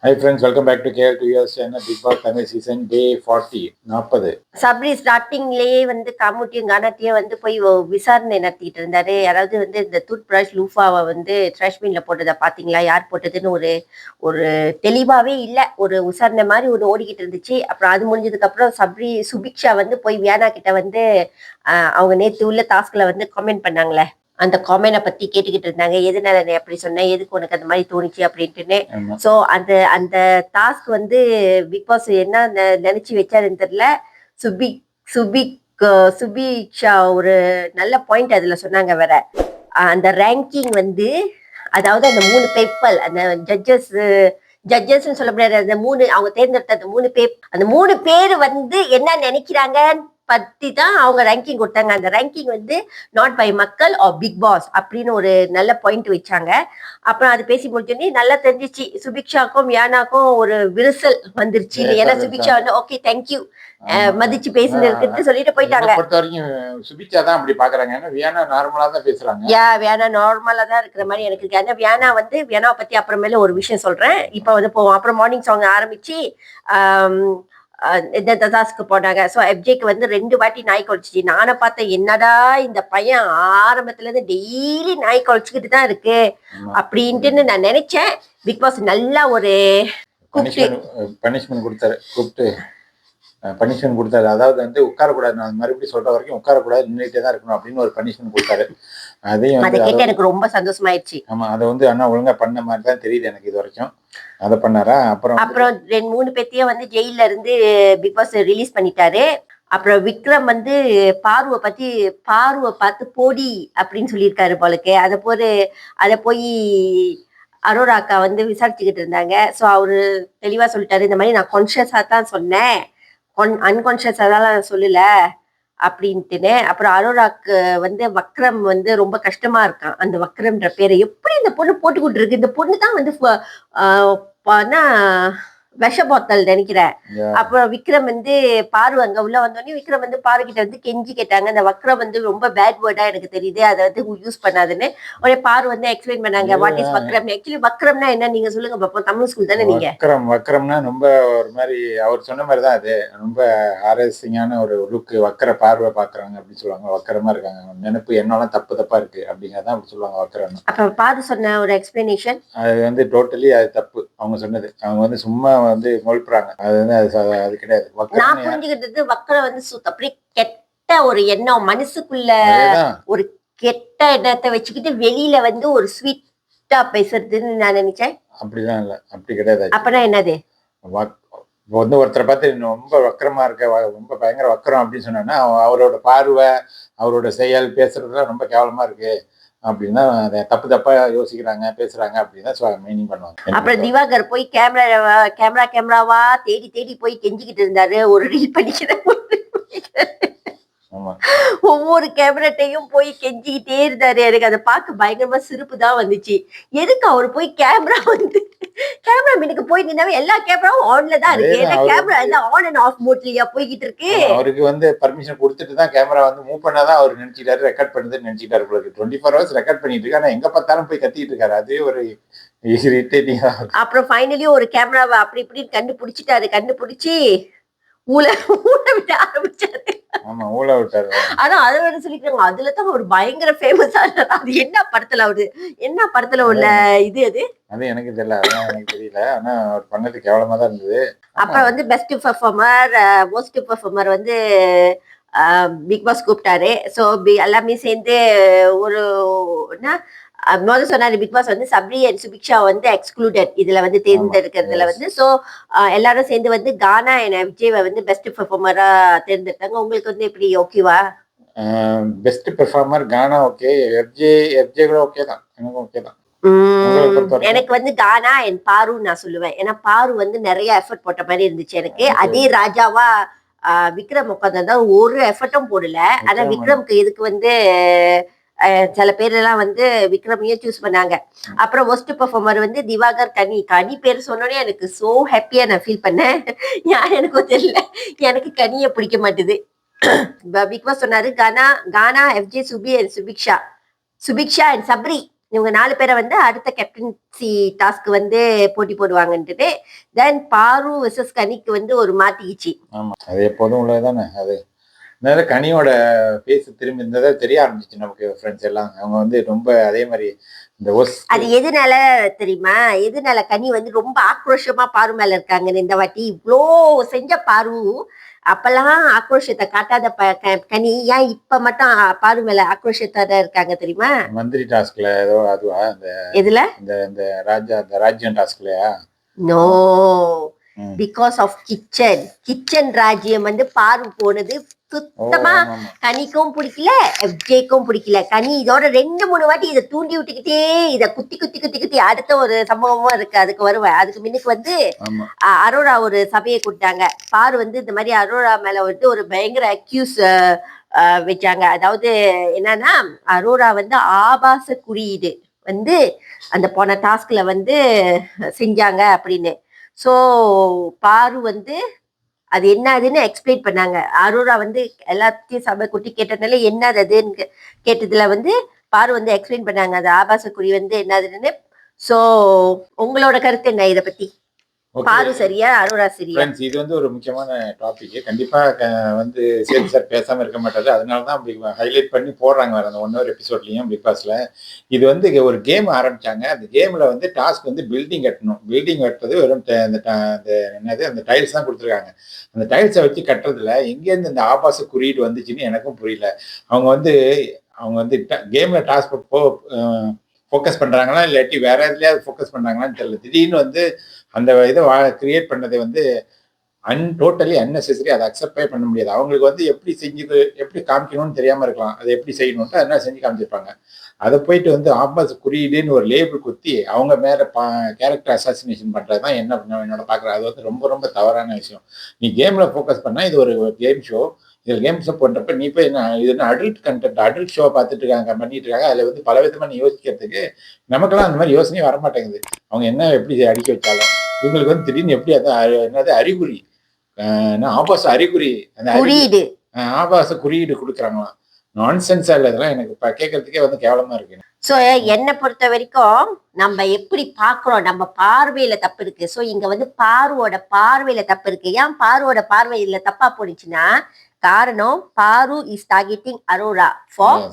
Hi friends, welcome back to KL2 channel. Big Boss Tamil season day 40. Sabri ஸ்டார்டிங்லேயே வந்து காமுட்டியும் கானாட்டியும் வந்து போய் விசாரணை நடத்திட்டு இருந்தாரு. யாராவது வந்து இந்த டூத் பிரஷ் லூஃபாவை வந்து ட்ராஷ்பின்ல போட்டதை பார்த்தீங்களா, யார் போட்டதுன்னு ஒரு ஒரு தெளிவாகவே இல்லை. ஒரு விசாரணை மாதிரி ஒரு ஓடிக்கிட்டு இருந்துச்சு. அப்புறம் அது முடிஞ்சதுக்கப்புறம் சுபிக்ஷா வந்து போய் வியானா கிட்ட வந்து அவங்க நேற்று உள்ள டாஸ்கில் வந்து கமெண்ட் பண்ணாங்களே, அந்த காமெண்டை பத்தி கேட்டுக்கிட்டு இருந்தாங்க. எதனால நீ அப்படி சொன்ன, எதுக்கு உனக்கு அந்த மாதிரி தோணுச்சு அப்படின்ட்டுன்னு. ஸோ அந்த அந்த டாஸ்க் வந்து பிக் பாஸ் என்ன நினைச்சு வச்சாருன்னு தெரியல. சுபிக்ஷா ஒரு நல்ல பாயிண்ட் அதுல சொன்னாங்க வேற. அந்த ரேங்கிங் வந்து, அதாவது அந்த 3 பேப்பர், அந்த ஜட்ஜஸ் சொல்ல முடியாது, அந்த 3 அவங்க தேர்ந்தெடுத்த அந்த 3 பேர் வந்து என்ன நினைக்கிறாங்க பத்தி தான் அவங்க ரேங்கிங் கொடுத்தாங்க. அந்த ரேங்கிங் வந்து நாட் பை மக்கள் ஆர் பிக் பாஸ் அப்படின்னு ஒரு நல்ல பாயிண்ட் வச்சாங்க. அப்புறம் அது பேசி முடிச்சோடனே நல்லா தெரிஞ்சிச்சு, சுபிக்ஷாக்கும் வியானாக்கும் ஒரு விரிசல் வந்துருச்சு. ஏன்னா சுபிக்ஷா வந்து ஓகே தேங்க்யூ மதிச்சு பேசினதுக்கு சொல்லிட்டு போயிட்டாங்க. பொறுத்த வரைக்கும் சுபிக்ஷா தான் அப்படி பாக்குறாங்க. ஏன்னா வியானா நார்மலா தான் பேசுறாங்க. வியானா நார்மலா தான் இருக்கிற மாதிரி எனக்கு இருக்கு. ஏன்னா வியானாவை பத்தி அப்புறமேல ஒரு விஷயம் சொல்றேன். இப்ப வந்து போவோம். அப்புறம் மார்னிங் சாங் ஆரம்பிச்சு இந்த டாஸ்க்கு போனாங்க. ஸோ எஃப்ஜேக்கு வந்து 2 வாட்டி நாய் குலைச்சிச்சு. நானே பார்த்தேன், என்னடா இந்த பையன் ஆரம்பத்துல இருந்து டெய்லி நாய் குலைச்சிக்கிட்டு தான் இருக்கு அப்படின்ட்டு நான் நினைச்சேன். பிக் பாஸ் நல்லா ஒரு பனிஷ்மெண்ட் கொடுத்தாரு, கூப்பிட்டு பனிஷ்மெண்ட் கொடுத்தாரு. அதாவது வந்து உட்காரக்கூடாது, நான் மறுபடியும் சொல்ற வரைக்கும் உட்காரக்கூடாது, நின்றுட்டே தான் இருக்கணும் அப்படின்னு ஒரு பனிஷ்மெண்ட் கொடுத்தாரு. அதையும் கேட்டு எனக்கு ரொம்ப சந்தோஷமாயிடுச்சு. ஆமா, அதை வந்து அண்ணா ஒழுங்கா பண்ண மாதிரி தான் தெரியுது எனக்கு இது வரைக்கும். அதை பண்ணாரா? அப்புறம் 2-3 பேத்தையும் வந்து ஜெயில இருந்து பிக் பாஸ் ரிலீஸ் பண்ணிட்டாரு. அப்புறம் விக்ரம் வந்து பார்வை பார்த்து போடி அப்படின்னு சொல்லியிருக்காரு போலுக்கு. அதை போய் அரோரா அக்கா வந்து விசாரிச்சுக்கிட்டு இருந்தாங்க. ஸோ அவரு தெளிவா சொல்லிட்டாரு, இந்த மாதிரி நான் கான்ஷியஸா தான் சொன்னேன், அன்கான்ஷியஸா தான் நான் சொல்லல அப்படின்ட்டுன்னு. அப்புறம் அரோராக்கு வந்து வக்ரம் வந்து ரொம்ப கஷ்டமா இருக்கான். அந்த வக்ரம்ன்ற பேரை எப்படி இந்த பொண்ணு போட்டுக்கிட்டு இருக்கு. இந்த பொண்ணு தான் வந்து விஷ போத்தல் நினைக்கிறேன். அப்புறம் விக்ரம் வந்து அங்க உள்ள வந்தோடனே விக்ரம் வந்து கிட்ட வந்து கெஞ்சி கேட்டாங்க. அந்த வக்ரம் வந்து ரொம்ப பேட் வேர்டா எனக்கு தெரியுது, அதை வந்து யூஸ் பண்ணாதுன்னு உடனே வந்து எக்ஸ்பிளைன் பண்ணாங்க வாட் இஸ் வக்ரம். ஆக்சுவலி வக்ரம்னா என்ன நீங்க சொல்லுங்க பாப்போம். தமிழ் ஸ்கூல் தானே நீங்க. வக்ரம்னா ரொம்ப ஒரு மாதிரி அவர் சொன்ன மாதிரி தான், அது ரொம்ப ஆரசிங்கான ஒரு லுக். வக்கர பார்வை பாக்குறாங்க அப்படின்னு சொல்லுவாங்க. வக்கரமா இருக்காங்க, நினைப்பு என்னெல்லாம் தப்பா இருக்கு அப்படிங்கறதான் அப்படி சொல்லுவாங்க வக்ரம். அப்ப சொன்ன ஒரு எக்ஸ்பிளனேஷன் அது வந்து டோட்டலி அது தப்பு. அவங்க சொன்னது அவங்க வந்து சும்மா வந்து மொழிப்புறாங்க. அது வந்து அது கிடையாது. நான் புரிஞ்சுக்கிட்டது வக்கரம் வந்து அப்படி கெட்ட ஒரு எண்ணம் மனசுக்குள்ள, ஒரு கெட்ட எண்ணத்தை வச்சுக்கிட்டு வெளியில வந்து ஒரு ஸ்வீட்டா பேசுறதுன்னு நான் நினைச்சேன். அப்படிதான் இல்ல, அப்படி கிடையாது. அப்பனா என்னது? வந்து ஒருத்தரை பார்த்து ரொம்ப வக்கரமா இருக்க, ரொம்ப பயங்கர வக்கரம் அப்படின்னு சொன்னா அவரோட பார்வை, அவரோட செயல், பேசுறதுலாம் ரொம்ப கேவலமா இருக்கு அப்படின்னா அதை தப்பா யோசிக்கிறாங்க, பேசுறாங்க அப்படின்னு மீனிங் பண்ணுவாங்க. அப்புறம் திவாகர் போய் கேமராவா தேடி போய் கெஞ்சிக்கிட்டு இருந்தாரு. ஒரு ரீல் பண்ணிக்கிறேன், ஒவ்வொரு கேமராட்டையும் போய் கெஞ்சிக்கிட்டே இருந்தாரு. எனக்கு அதை பார்க்க பயங்கரமா சிரிப்பு தான் வந்துச்சு. எதுக்கு அவரு போய் கேமரா மீனுக்கு போய் நின்னாவே எல்லா கேமராவும் ஆன்ல தான் இருக்கு. ஏன்னா கேமரா எல்லாம் ஆன் அண்ட் ஆஃப் மோட்லயா போய்கிட்டு இருக்கு. அவருக்கு வந்து பர்மிஷன் கொடுத்துட்டு தான் கேமரா வந்து மூவ் பண்ணாதான் அவர் நினைச்சிட்டாரு, ரெக்கார்ட் பண்ணுதுன்னு நினைச்சிட்டாரு. 24 hours ரெக்கார்ட் பண்ணிட்டு இருக்கு. ஆனா எங்க பார்த்தாலும் போய் கத்திட்டு இருக்காரு. அதே ஒரு இரிட்டேட்டிங்கா. அப்புறம் ஃபைனலி ஒரு கேமராவை அப்படி இப்படி கண்டுபிடிச்சு ஊழ விட ஆரம்பிச்சாரு. ஆமா, ஊழ விட்டாரு. ஆனா அதை வேற சொல்லிக்கிறாங்க, அதுலதான் ஒரு பயங்கர ஃபேமஸ் ஆனாரு. அது என்ன படத்துல உள்ள இது அது எனக்கு தெரியல. ஆனா அவர் பண்ணது கேவலமா தான் இருந்தது. அப்புறம் வந்து பெஸ்ட் பெர்ஃபார்மர், மோஸ்ட் பெர்ஃபார்மர் வந்து பிக் பாஸ் கூப்பிட்டாரு. ஸோ எல்லாமே சேர்ந்து ஒரு முதல்ல சொன்னாரு பிக் பாஸ் வந்து சப்ரி அண்ட் சுபிக்ஷா வந்து எக்ஸ்க்ளூடட் இதுல வந்து தேர்ந்தெடுக்கிறதுல வந்து. ஸோ எல்லாரும் சேர்ந்து வந்து கானா அண்ட் விஜய் வந்து பெஸ்ட் பெர்ஃபார்மரா தேர்ந்தெடுத்தாங்க. உங்களுக்கு வந்து எப்படி ஓகேவா? பெஸ்ட் பெர்ஃபார்மர் கானா ஓகே, எஃப்ஜே கூட ஓகே தான், எனக்கு ஓகே தான். எனக்கு வந்து கானா அண்ட் பாரு நான் சொல்லுவேன். ஏன்னா பாரு வந்து நிறைய எஃபர்ட் போட்ட மாதிரி இருந்துச்சு எனக்கு. அதே ராஜாவா விக்ரம் உட்காந்து ஒரு எஃபர்ட்டும் போடல. ஆனா விக்ரம்க்கு இதுக்கு வந்து சில பேர் எல்லாம் வந்து விக்ரமையே சூஸ் பண்ணாங்க. அப்புறம் ஒஸ்ட் பெர்ஃபார்மர் வந்து திவாகர் கனி பேர் சொன்னோடனே எனக்கு சோ ஹாப்பியா நான் ஃபீல் பண்ணேன். எனக்கும் தெரியல, எனக்கு கனியை பிடிக்க மாட்டுது. பிக் பாஸ் சொன்னாரு கானா, எஃப்ஜே, சுபிக்ஷா அண்ட் சப்ரி இவங்க 4 பேரை வந்து அடுத்த கேப்டன்சி டாஸ்க் வந்து போட்டி போடுவாங்கன்ட்டு தென் பாரு வெர்சஸ் கனிக்கு வந்து ஒரு மாட்டிக்கிச்சு. ஆமா அது எப்போதும் உள்ளதுதானே அது. அதனால கனியோட பேச திரும்பி இருந்ததை தெரிய ஆரம்பிச்சிச்சு நமக்கு ஃப்ரெண்ட்ஸ் எல்லாம். அவங்க வந்து ரொம்ப அதே மாதிரி இந்த அது எதுனால தெரியுமா? எதுனால கனி வந்து ரொம்ப ஆக்ரோஷமா பாரு மேல இருக்காங்கன்னு இந்த வாட்டி இவ்ளோ செஞ்ச பாரு அப்பெல்லாம் ஆக்ரோஷத்தை காட்டாத கனி ஏன் இப்ப மட்டும் பாரு மேல ஆக்ரோஷத்தோட இருக்காங்க தெரியுமா? மந்திரி டாஸ்க்ல ஏதோ அதுவா இந்த எதுல? இந்த ராஜ்யம் டாஸ்க்லயா? நோ, பிகாஸ் ஆஃப் கிச்சன் ராஜ்யம் வந்து பாரு போனது சுத்தமா கனிக்கும் பிடிக்கல, எஃப்ஜேக்கும் பிடிக்கல. கனி இதோட 2-3 வாட்டி இதை தூண்டி விட்டுக்கிட்டே இதை குத்தி குத்தி குத்தி குத்தி அடுத்த ஒரு சம்பவமும் இருக்கு, அதுக்கு வருவேன். அதுக்கு முன்னுக்கு வந்து அரோரா ஒரு சபையை கொடுத்தாங்க. பாரு வந்து இந்த மாதிரி அரோரா மேல வந்து ஒரு பயங்கர அக்யூஸ் வச்சாங்க. அதாவது என்னன்னா அரோரா வந்து ஆபாச குறியீடு வந்து அந்த போன டாஸ்க்ல வந்து செஞ்சாங்க அப்படின்னு. ஸோ பாரு வந்து அது என்னதுன்னு எக்ஸ்பிளைன் பண்ணாங்க. அரோரா வந்து எல்லாத்தையும் சபை கூட்டி கேட்டதுனால என்னது அதுன்னு கேட்டதுல வந்து பாரு வந்து எக்ஸ்பிளைன் பண்ணாங்க அது ஆபாச குறி வந்து என்னதுன்னு. ஸோ உங்களோட கருத்து என்ன இதை பத்தி? பாரு சரியா அரோரா சரியா? இது வந்து ஒரு முக்கியமான டாபிக். கண்டிப்பா வந்து சேது சார் பேசாம இருக்க மாட்டாரு. அதனாலதான் அப்படி ஹைலைட் பண்ணி போடுறாங்க வேற அந்த 1 hour எபிசோட்லயும் பிக் பாஸ்ல. இது வந்து ஒரு கேம் ஆரம்பிச்சாங்க. அந்த கேம்ல வந்து டாஸ்க் வந்து பில்டிங் கட்டணும். பில்டிங் கட்டுறது வெறும் என்னது அந்த டைல்ஸ் தான் கொடுத்துருக்காங்க. அந்த டைல்ஸை வச்சு கட்டுறதுல எங்கேருந்து இந்த ஆபாச குறியீடு வந்துச்சுன்னு எனக்கும் புரியல. அவங்க வந்து கேம்ல டாஸ்க் ஃபோக்கஸ் பண்றாங்களா இல்லாட்டி வேற எதுலயாவது ஃபோக்கஸ் பண்றாங்களான்னு தெரியல. திடீர்னு வந்து அந்த இதை கிரியேட் பண்ணதை வந்து டோட்டலி அன்னெசரி, அதை அக்செப்டே பண்ண முடியாது. அவங்களுக்கு வந்து எப்படி காமிக்கணும்னு தெரியாம இருக்கலாம், அதை எப்படி செய்யணும்ட்டு அதனால செஞ்சு காமிச்சிருப்பாங்க. அதை போயிட்டு வந்து ஆபாச குறியீடுன்னு ஒரு லேபிள் குத்தி அவங்க மேல கேரக்டர் அசாசினேஷன் பண்றதுதான் என்னோட பாக்குறேன். அது வந்து ரொம்ப ரொம்ப தவறான விஷயம். நீ கேம்ல ஃபோக்கஸ் பண்ணா இது ஒரு கேம் ஷோ. இதில் கேம் ஷோ பண்றப்ப நீ போய் இது என்ன அடல்ட் கண்டென்ட், அடல்ட் ஷோ பார்த்துட்டு இருக்காங்க, பண்ணிட்டு இருக்காங்க. அதுல வந்து பல விதமா நீ யோசிக்கிறதுக்கு நமக்கெல்லாம் அந்த மாதிரி யோசனையும் வரமாட்டேங்குது. அவங்க என்ன எப்படி அடிக்க வச்சாலும் இவங்களுக்கு வந்து திடீர்னு எப்படி என்னது அறிகுறி, ஆபாச அறிகுறி, அந்த குறியீடு, ஆபாச குறியீடு கொடுக்குறாங்களாம். நான்சென்ஸா இல்லை இதெல்லாம். எனக்கு கேட்கறதுக்கே வந்து கேவலமா இருக்கு. ஸோ என்னை பொறுத்த வரைக்கும் நம்ம எப்படி பார்க்குறோம், நம்ம பார்வையில தப்பு இருக்கு. ஸோ இங்க வந்து பாருவோட பார்வையில தப்பு இருக்கு. ஏன் பாருவோட பார்வையில தப்பா போனுச்சுன்னா காரணம் Paaru is targeting Aurora for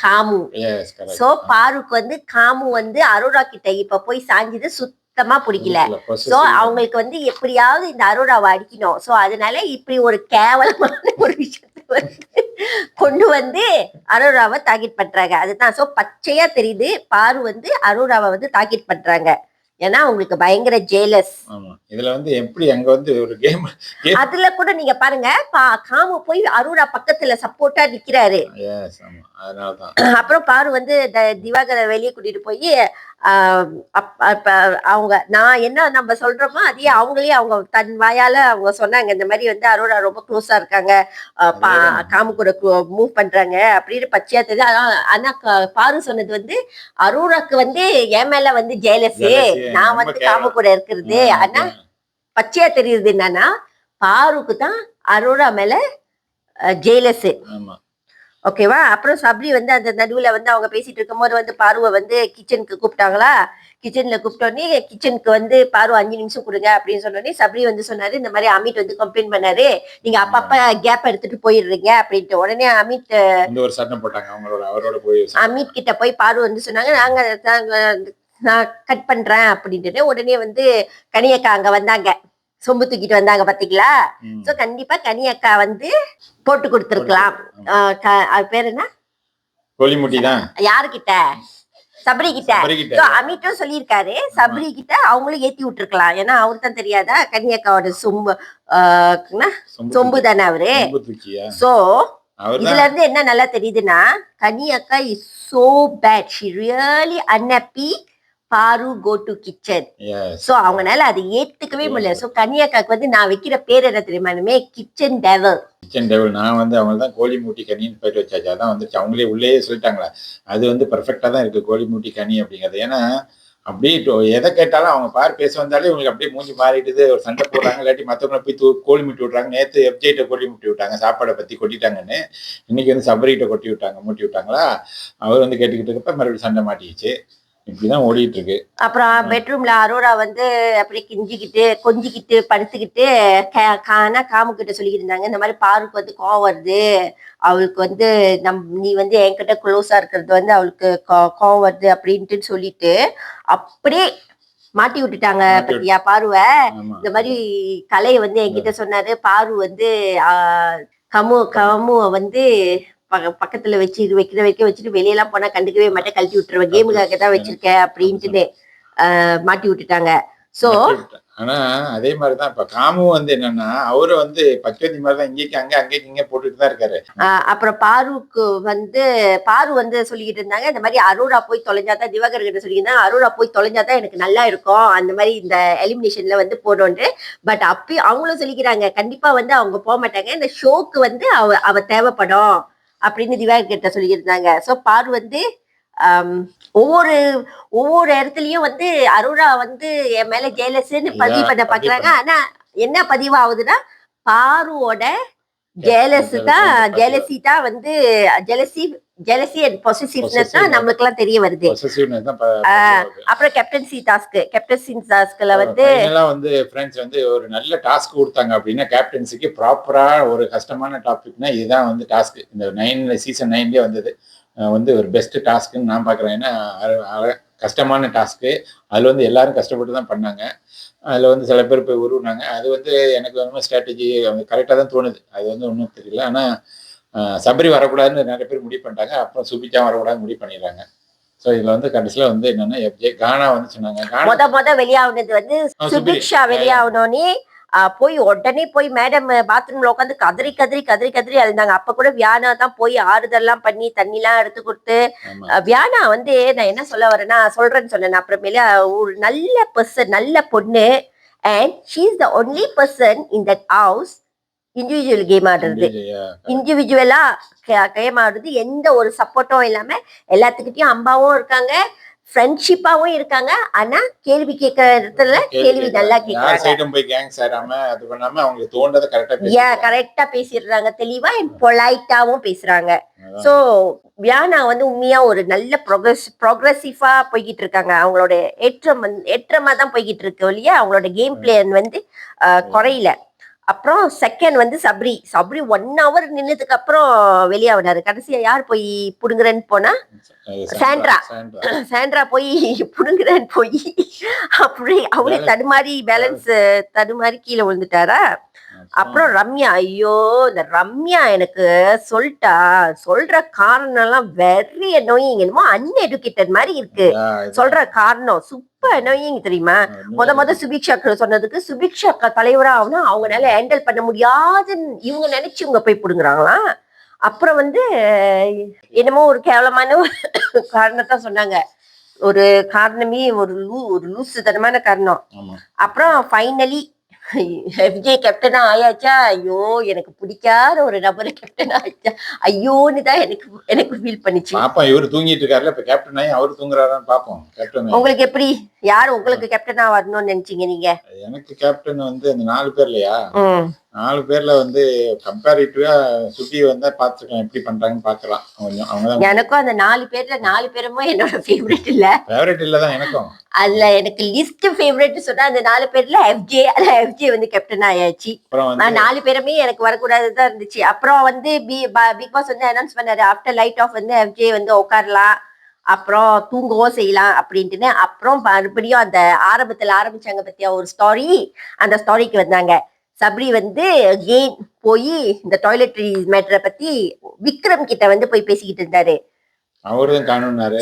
Kamu. So பாருக்கு வந்து காமு வந்து அரோரா கிட்ட இப்ப போய் சாஞ்சது சுத்தமா பிடிக்கல. ஸோ அவங்களுக்கு வந்து எப்படியாவது இந்த அரோராவை அடிக்கணும். ஸோ அதனால இப்படி ஒரு கேவலமான ஒரு விஷயத்த கொண்டு வந்து அரோராவை டார்கெட் பண்றாங்க. அதுதான். ஸோ பச்சையா தெரியுது பாரு வந்து அரோராவை வந்து டார்கெட் பண்றாங்க. ஏன்னா அவங்களுக்கு பயங்கர ஜேலஸ். இதுல வந்து எப்படி அங்க வந்து ஒரு கேம் அதுல கூட நீங்க பாருங்க காமு போய் அரோரா பக்கத்துல சப்போர்ட்டா நிக்கிறாரு. அப்புறம் பாரு வந்து திவாகரை வெளியே கூட்டிட்டு போய் அவங்க நான் என்ன நம்ம சொல்றோமோ அதே அவங்களே அவங்க தன் வாயால அவங்க சொன்னாங்க. இந்த மாதிரி வந்து அரோரா ரொம்ப க்ளோஸா இருக்காங்க, காமு கூட மூவ் பண்றாங்க அப்படின்னு பச்சையா தெரியுது. ஆனா பாரு சொன்னது வந்து அரோராக்கு வந்து என் மேல வந்து ஜெயலஸு, நான் வந்து காமு கூட இருக்கிறது. ஆனா பச்சையா தெரியுது என்னன்னா பாருக்கு தான் அரோரா மேல ஜெயலஸு. ஓகேவா? அப்புறம் சப்ரி வந்து அந்த நடுவில் வந்து அவங்க பேசிட்டு இருக்கும் போது வந்து பாருவை வந்து கிச்சனுக்கு கூப்பிட்டாங்களா. கிச்சன்ல கூப்பிட்டோடனே கிச்சனுக்கு வந்து பாரு 5 நிமிஷம் கொடுங்க அப்படின்னு சொன்னோடனே சப்ரி வந்து சொன்னாரு இந்த மாதிரி அமித் வந்து கம்ப்ளைண்ட் பண்ணாரு, நீங்க அப்பப்ப கேப் எடுத்துட்டு போயிடுறீங்க அப்படின்ட்டு. உடனே அமித் ஒரு சட்டம் போட்டாங்க. அமித் கிட்ட போய் பாரு வந்து சொன்னாங்க நான் கட் பண்றேன் அப்படின்ட்டு. உடனே வந்து கனியக்கா அங்க வந்தாங்க, சொம்பு தூக்கிட்டு வந்தாங்க பாத்தீங்களா. சோ கண்டிப்பா கனியக்கா வந்து போட்டு கொடுத்துருக்கலாம். அது பேர் என்ன, கோழிமுட்டி தான். யாருக்கிட்ட? சபரி கிட்ட. அமித்தும் சொல்லியிருக்காரு சபரி கிட்ட அவங்களும் ஏத்தி விட்டுருக்கலாம். ஏன்னா அவரு தான் தெரியாதா கன்னியக்காவோட சொம்பு தானே அவரு. சோ இதுல இருந்து என்ன நல்லா தெரியுதுன்னா கன்னியக்கா is so bad, she really unhappy Paaru go to kitchen. So அவங்கனால அதை ஏத்துக்கவே முடியல. சோ கன்னியக்காக்கு வந்து நான் வைக்கிற பேர் என்ன தெரியுமா, கிச்சன் டெவல். நான் வந்து அவங்க தான் கோழி மூட்டி கனின்னு பேர் வச்சாச்சு. அதான் வந்துச்சு, அவங்களே உள்ளே சொல்லிட்டாங்களா. அது வந்து பர்ஃபெக்டா தான் இருக்கு கோழி மூட்டி கனி அப்படிங்கிறது. ஏன்னா அப்படியே எதை கேட்டாலும் அவங்க பேச வந்தாலே இவங்களுக்கு அப்படியே மூஞ்சி மாறிடுது. ஒரு சண்டை போடுறாங்க. இல்லாட்டி மத்தவங்கள போய் கோழி மூட்டி விட்றாங்க. நேத்து எஃப்ஜேட்ட கோழி மூட்டி விட்டாங்க. சாப்பாட பத்தி கொட்டிட்டாங்கன்னு. இன்னைக்கு வந்து சபரிகிட்ட மூட்டி விட்டாங்களா? அவர் வந்து கேட்டுக்கிட்டு இருக்கப்ப மறுபடியும் சண்டை மாட்டிக்கிச்சு. இப்படிதான் ஓடிட்டு இருக்கு. அப்புறம் பெட்ரூம்ல அரோரா வந்து அப்படியே கொஞ்சிக்கிட்டு படுத்துக்கிட்டு காமு கிட்ட சொல்லிக்கிட்டு இருந்தாங்க. இந்த மாதிரி பாருக்கு வந்து கோவம் வருது, அவளுக்கு வந்து நீ வந்து என்கிட்ட க்ளோஸா இருக்கிறது வந்து அவளுக்கு கோவம் வருது அப்படின்ட்டு சொல்லிட்டு அப்படியே மாட்டி விட்டுட்டாங்க பத்தியா பாருவ. இந்த மாதிரி கலையை வந்து என்கிட்ட சொன்னாரு. பாரு வந்து கமுவை வந்து பக்கத்துல வைக்கிற வச்சுட்டு வெளியெல்லாம் போனா கண்டுக்கவே மாட்டேன், கழட்டி விட்டுருவேன், கேமுக்காக தான் வச்சிருக்கேன் அப்படின்ட்டு மாட்டி விட்டுட்டாங்க. சோ ஆனா அதே மாதிரிதான் இப்ப காமு வந்து என்னன்னா அவரு வந்து பக்கத்து மாதிரிதான் அங்கேயும் இங்க போட்டுட்டு தான் இருக்காரு. அப்புறம் பாரு வந்து சொல்லிக்கிட்டு இருந்தாங்க, இந்த மாதிரி அரோரா போய் தொலைஞ்சாதான், திவாகர் கிட்ட சொல்லியிருந்தாங்க அரோரா போய் தொலைஞ்சாதான் எனக்கு நல்லா இருக்கும் அந்த மாதிரி இந்த எலிமினேஷன்ல வந்து போடணும்னு. பட் அப்பயும் அவங்களும் சொல்லிக்கிறாங்க கண்டிப்பா வந்து அவங்க போக மாட்டாங்க, இந்த ஷோக்கு வந்து அவ தேவைப்படும் அப்படின்னு திவாகர் கிட்ட சொல்லியிருந்தாங்க. சோ பாரு வந்து ஒவ்வொரு இடத்துலயும் வந்து அரோரா வந்து என் மேல ஜெயலஸ்ன்னு பதிவு பண்ண பாக்குறாங்க. ஆனா என்ன பதிவாகுதுன்னா பாருவோட ஜெயலசி தான் வந்து ஜெலசி அண்ட் பொசசிவ்னஸ் தான் நம்மளுக்கு எல்லாம் தெரிய வருது. அப்புறம் கேப்டன்சி டாஸ்க்ல வந்து ஃப்ரெண்ட்ஸ் வந்து ஒரு நல்ல டாஸ்க் கொடுத்தாங்க அப்படின்னா கேப்டன்சிக்கு ப்ராப்பரா ஒரு கஷ்டமான டாபிக்னா இதுதான் வந்து டாஸ்க். இந்த சீசன் 9 வந்தது வந்து ஒரு பெஸ்ட் டாஸ்க்னு நான் பார்க்குறேன். ஏன்னா கஷ்டமான டாஸ்க்கு, அதில் வந்து எல்லாரும் கஷ்டப்பட்டு தான் பண்ணாங்க. அதில் வந்து சில பேர் போய் உருவினாங்க. அது வந்து எனக்கு வந்து ஸ்ட்ராட்டஜி கரெக்டாக தான் தோணுது. அது வந்து ஒன்றும் தெரியல. ஆனால் சபரி வரக்கூடாதுன்னு நிறைய பேர் முடிவு பண்ணிட்டாங்க. அப்புறம் சுபிச்சா வரக்கூடாதுன்னு முடிவு பண்ணிடுறாங்க. ஸோ இதில் வந்து கடைசியில் வந்து என்னன்னா எஃப்ஜே கானா வந்து சொன்னாங்க. முத வெளியாகுனது வந்து சுபிக்ஷா வெளியாகணும்னே உடனே போய் மேடம் பாத்ரூம்ல உட்காந்து கதறி அழுந்தாங்க. அப்ப கூட வியானா தான் போய் ஆறுதல்லாம் பண்ணி தண்ணி எல்லாம் எடுத்து கொடுத்து. வியானா வந்து நான் என்ன சொல்ல வரேன்னா சொல்றேன்னு சொன்னேன் அப்புறமேல, ஒரு நல்ல பர்சன், நல்ல பொண்ணு, and she is the only person in that house individual game ஆடுறது, இண்டிவிஜுவலா கேம் ஆடுறது, எந்த ஒரு சப்போர்ட்டும் இல்லாம எல்லாத்துக்கிட்டையும் அம்பாவும் இருக்காங்க, ஃப்ரெண்ட்ஷிப்பாவும் இருக்காங்க. ஆனா கேள்வி கேட்கிற இடத்துல கேள்வி நல்லா கேட்கறாங்க, கரெக்டா பேசிடுறாங்க, தெளிவா பொலைட்டாவும் பேசுறாங்க. சோ வியானா வந்து உண்மையா ஒரு நல்ல ப்ரோக்ரஸிவா போய்கிட்டு இருக்காங்க. அவங்களோட ஏற்றமா தான் போய்கிட்டு இருக்கு இல்லையா, அவங்களோட கேம் பிளேன் வந்து குறையில. அப்புறம் செகண்ட் வந்து சப்ரி 1 hour நின்னதுக்கு அப்புறம் வெளியாகினாரு. கடைசியா யார் போய் புடுங்குறேன்னு போனா சாண்ட்ரா போய் புடுங்குறேன்னு போய் அப்படி அவரே பேலன்ஸ் தடுமாறி கீழே விழுந்துட்டாரா. அப்புறம் ரம்யா, ஐயோ இந்த ரம்யா எனக்கு சொல்ற காரணம் எல்லாம் வெரி அனோயிங், என்னமோ அன்எடுகேட்டட் மாதிரி இருக்கு சொல்ற காரணம். சூப்பர் அனோயிங் தெரியுமா. முத சுபிக்ஷா சொன்னதுக்கு, சுபிக்ஷா தலைவரா ஆகுனா அவங்களால ஹேண்டில் பண்ண முடியாதுன்னு இவங்க நினைச்சு இவங்க போய் புடுங்குறாங்களா. அப்புறம் வந்து என்னமோ ஒரு கேவலமான காரணத்தை சொன்னாங்க, ஒரு காரணமே ஒரு லூசுத்தனமான காரணம். அப்புறம் ஃபைனலி எஃப்ஜே கேப்டனா ஆயாச்சா. ஐயோ எனக்கு பிடிக்காத ஒரு நபர் கேப்டனா ஆச்சா, ஐயோன்னு தான் எனக்கு ஃபீல் பண்ணிச்சு. பாப்போம், இவரு தூங்கிட்டு இருக்காருல, இப்ப கேப்டன் ஆகி அவரு தூங்குறாரான்னு பாப்போம். கேப்டன் உங்களுக்கு எப்படி, யாரு உங்களுக்கு கேப்டனா வரணும்னு நினைச்சீங்க நீங்க? எனக்கு கேப்டன் வந்து அந்த 4 பேர்லயா, 4 பேர்ல வந்து கம்பேரிட்டிவா சுட்டி வந்தா பாத்துக்கலாம், எப்படி பண்றாங்கன்னு பாக்கலாம். எனக்கும் அந்த 4 பேர்ல 4 பேருமே என்னோட ஃபேவரட் இல்லதான் எனக்கும். அதுல எனக்கு லிஸ்ட் ஃபேவரட் சொன்னா அந்த 4 பேர்ல எஃப்ஜே வந்து கேப்டன் ஆயாச்சு. 4 பேருமே எனக்கு வரக்கூடாதுதான் இருந்துச்சு. அப்புறம் வந்து பிக் பாஸ் வந்து அனௌன்ஸ் பண்ணாரு, ஆஃப்டர் லைட் ஆஃப் வந்து எஃப்ஜே வந்து உட்காரலாம், அப்புறம் தூங்கவோ செய்யலாம் அப்படின்ட்டுன்னு. அப்புறம் மறுபடியும் அந்த ஆரம்பிச்சாங்க பத்தியா ஒரு ஸ்டோரி, அந்த ஸ்டோரிக்கு வந்தாங்க. சப்ரி வந்து அகெயின் போய் இந்த டாய்லெட்ரி மேட்டரை பத்தி விக்ரம் கிட்ட வந்து போய் பேசிக்கிட்டு இருந்தாரு.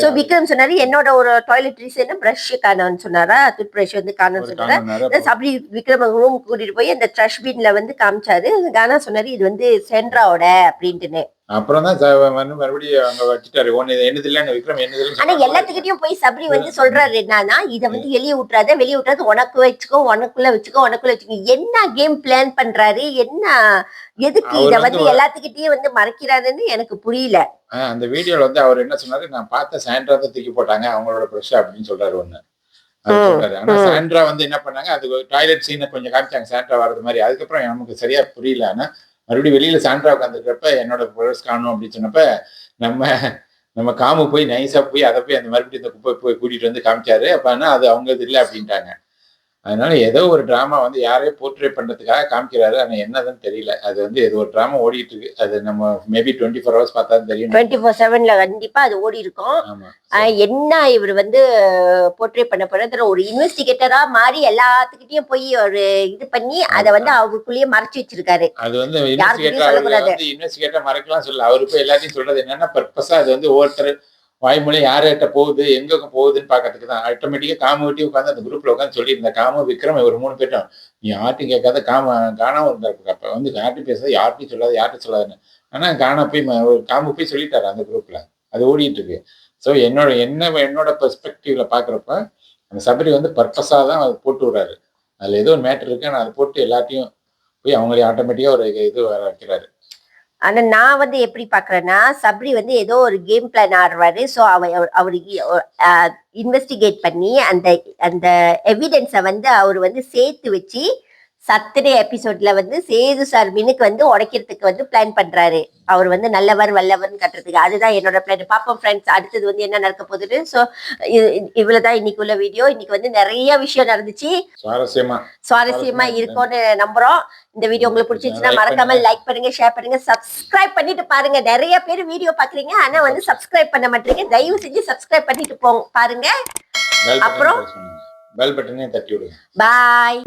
சோ விக்ரம் சொன்னாரு, என்னோட ஒரு டாய்லெட்ரிஸ் என்ன பிரஷ் காணோம்னு சொன்னாரா, டூத் பிரஷ் வந்து காணோம்னு சொன்னாரா. சப்ரி விக்ரம் ரூம் கூட்டிட்டு போய் அந்த ட்ரஷ் பின்ல வந்து காமிச்சாரு. கானா சொன்னாரு இது வந்து சென்ட்ராவோட அப்படின்ட்டுன்னு. அப்புறம் தான் மறுபடியும் அங்க வச்சுட்டாரு. விக்ரம் என்னது. ஆனா எல்லாத்துக்கிட்டையும் போய் சப்ரி வந்து சொல்றாரு என்னன்னா, இத வந்து வெளியே விட்டுறாத, உனக்கு வச்சுக்கோ, உனக்குள்ள வச்சுக்கோ. என்ன கேம் பிளான் பண்றாரு, என்ன எதுக்கு இத வந்து எல்லாத்துக்கிட்டையும் வந்து மறைக்கிறாருன்னு எனக்கு புரியல. அந்த வீடியோல வந்து அவர் என்ன சொன்னாரு, நான் பார்த்த சாண்ட்ரா தான் தூக்கி போட்டாங்க அவங்களோட பிரஷ் அப்படின்னு சொல்றாரு ஒண்ணு. அது சொல்றாரு. ஆனா சாண்ட்ரா வந்து என்ன பண்ணாங்க, அது டாய்லெட் சீனை கொஞ்சம் காமிச்சாங்க சாண்ட்ரா வர்றது மாதிரி. அதுக்கப்புறம் நமக்கு சரியா புரியல. ஆனா மறுபடியும் வெளியில சாண்ட்ரா உட்காந்துருக்கப்ப என்னோட பர்ஸ் காணும் அப்படின்னு சொன்னப்ப நம்ம நம்ம காமு போய் நைஸா போய் அதை போய் அந்த மறுபடியும் இந்த குப்பை போய் கூட்டிட்டு வந்து காமிச்சாரு. அப்ப ஆனா அது அவங்க இது இல்லை அப்படின்ட்டாங்க. அதனால ஏதோ ஒரு டிராமா வந்து யாரையோ போர்ட்ரே பண்றதுக்காக காமிக்கிறாரு. ஆனா என்னதுன்னு தெரியல. அது வந்து ஏதோ ஒரு டிராமா ஓடிட்டு இருக்கு. அது நம்ம மேபி 24 ஹவர்ஸ் பார்த்தா தான் தெரியும். 24/7ல கண்டிப்பா அது ஓடி இருக்கும். ஆமா. என்ன இவர் வந்து போர்ட்ரே பண்ண போறது ஒரு இன்வெஸ்டிகேட்டரா மாறி எல்லாத்துக்கிட்டையும் போய் ஒரு இது பண்ணி அதை வந்து அவருக்குள்ளேயே மறைச்சு வச்சிருக்காரு. அது வந்து யாருக்கிட்டையும் சொல்லக்கூடாது. இன்வெஸ்டிகேட்டர் மறைக்கலாம் சொல்ல. அவரு போய் எல்லாத்தையும் சொல்றது என்னன்னா பர்பஸா அது வந்து ஒவ்வொருத்தர் வாய்மொழி யார்கிட்ட போகுது எங்க போகுதுன்னு பாக்கிறதுக்கு தான். ஆட்டோமேட்டிக்கா காம வெட்டி உட்காந்து அந்த குரூப்ல உட்காந்து சொல்லியிருந்த காம விக்ரம் ஒரு 3 பேர்ட்டும் நீ யார்ட்டையும் கேட்காத காணாம இருந்தாரு. அப்ப வந்து யார்ட்டையும் பேசாத, யார்ட்டையும் சொல்லாத, யார்ட்டையும் சொல்லாதுன்னு. ஆனா காணா போய் காம போய் சொல்லிட்டாரு அந்த குரூப்ல. அது ஓடிட்டு இருக்கு. ஸோ என்னோட பெர்ஸ்பெக்டிவ்ல பாக்குறப்ப அந்த சபரி வந்து பர்பஸா தான் அது போட்டு விடுறாரு. அதுல ஏதோ ஒரு மேட்டர் இருக்கு. ஆனா அதை போட்டு எல்லாத்தையும் போய் அவங்களே ஆட்டோமேட்டிக்கா ஒரு இது வர வைக்கிறாரு. ஆனா நான் வந்து எப்படி பாக்குறேன்னா சப்ரி வந்து ஏதோ ஒரு கேம் பிளான் ஆடுறாரு. ஸோ அவரு இன்வெஸ்டிகேட் பண்ணி அந்த அந்த எவிடன்ஸை வந்து அவர் வந்து சேர்த்து வச்சு சத்துடைய எபிசோட்ல வந்து சேது சார் மினுக்கு வந்து உடைக்கிறதுக்கு வந்து பிளான் பண்றாரு. அவர் வந்து நல்லவர் வல்லவர்னு கட்டுறதுக்கு. அதுதான் என்னோட பிளான். பாப்போம் ஃப்ரெண்ட்ஸ் அடுத்தது வந்து என்ன நடக்க போகுதுன்னு. ஸோ இவ்வளவுதான் இன்னைக்கு உள்ள வீடியோ. இன்னைக்கு வந்து நிறைய விஷயம் நடந்துச்சு. சுவாரஸ்யமா இருக்கும்னு நம்புறோம். இந்த வீடியோ உங்களுக்கு பிடிச்சிருந்துச்சுன்னா மறக்காம லைக் பண்ணுங்க, ஷேர் பண்ணுங்க, சப்ஸ்கிரைப் பண்ணிட்டு பாருங்க. நிறைய பேர் வீடியோ பாக்குறீங்க ஆனா வந்து சப்ஸ்கிரைப் பண்ண மாட்டீங்க. தயவு செஞ்சு சப்ஸ்கிரைப் பண்ணிட்டு பாருங்க. அப்புறம் பெல் பட்டனை தட்டி விடுங்க. பாய்.